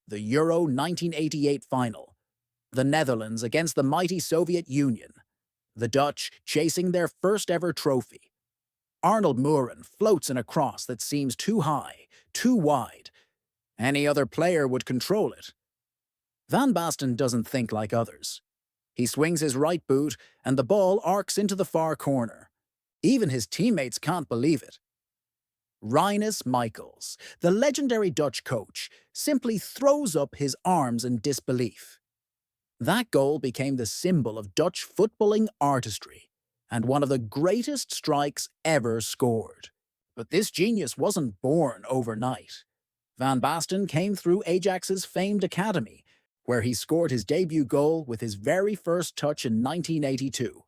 the Euro 1988 final. The Netherlands against the mighty Soviet Union. The Dutch chasing their first ever trophy. Arnold Muren floats in a cross that seems too high, too wide. Any other player would control it. Van Basten doesn't think like others. He swings his right boot and the ball arcs into the far corner. Even his teammates can't believe it. Rinus Michels, the legendary Dutch coach, simply throws up his arms in disbelief. That goal became the symbol of Dutch footballing artistry and one of the greatest strikes ever scored. But this genius wasn't born overnight. Van Basten came through Ajax's famed academy, where he scored his debut goal with his very first touch in 1982.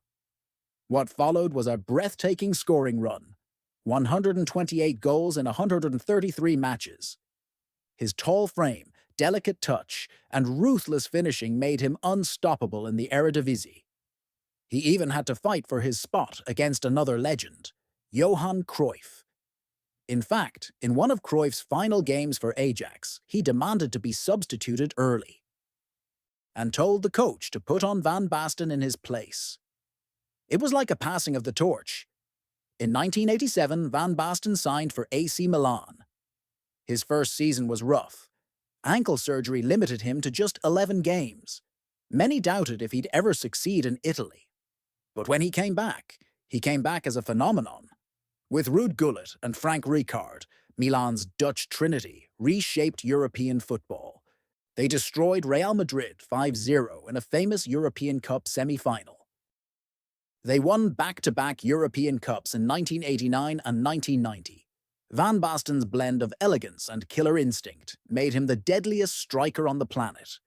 What followed was a breathtaking scoring run, 128 goals in 133 matches. His tall frame, delicate touch, and ruthless finishing made him unstoppable in the Eredivisie. He even had to fight for his spot against another legend, Johan Cruyff. In fact, in one of Cruyff's final games for Ajax, he demanded to be substituted early and told the coach to put on Van Basten in his place. It was like a passing of the torch. In 1987, Van Basten signed for AC Milan. His first season was rough. Ankle surgery limited him to just 11 games. Many doubted if he'd ever succeed in Italy. But when he came back as a phenomenon. With Ruud Gullit and Frank Rijkaard, Milan's Dutch trinity reshaped European football. They destroyed Real Madrid 5-0 in a famous European Cup semi-final. They won back-to-back European Cups in 1989 and 1990. Van Basten's blend of elegance and killer instinct made him the deadliest striker on the planet.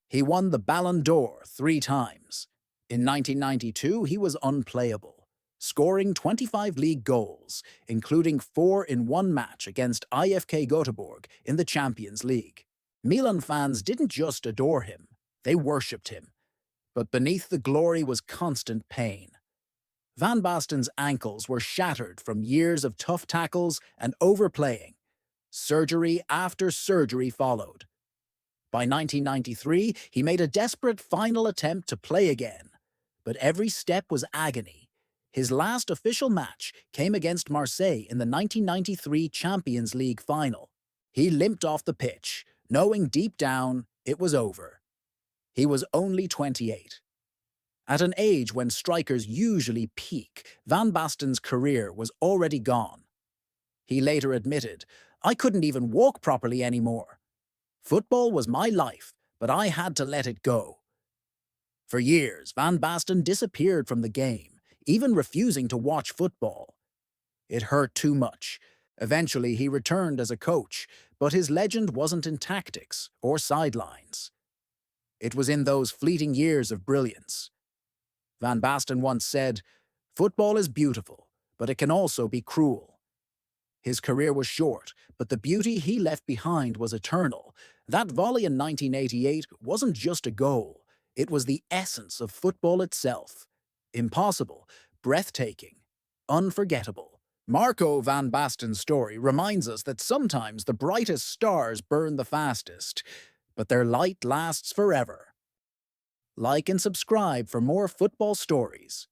He won the Ballon d'Or 3 times. In 1992, he was unplayable, scoring 25 league goals, including 4 in one match against IFK Göteborg in the Champions League. Milan fans didn't just adore him, they worshipped him. But beneath the glory was constant pain. Van Basten's ankles were shattered from years of tough tackles and overplaying. Surgery after surgery followed. By 1993, he made a desperate final attempt to play again. But every step was agony. His last official match came against Marseille in the 1993 Champions League final. He limped off the pitch, knowing deep down it was over. He was only 28. At an age when strikers usually peak, Van Basten's career was already gone. He later admitted, "I couldn't even walk properly anymore. Football was my life, but I had to let it go." For years, Van Basten disappeared from the game, even refusing to watch football. It hurt too much. Eventually, he returned as a coach, but his legend wasn't in tactics or sidelines. It was in those fleeting years of brilliance. Van Basten once said, "Football is beautiful, but it can also be cruel." His career was short, but the beauty he left behind was eternal. That volley in 1988 wasn't just a goal. It was the essence of football itself. Impossible, breathtaking, unforgettable. Marco van Basten's story reminds us that sometimes the brightest stars burn the fastest, but their light lasts forever. Like and subscribe for more football stories.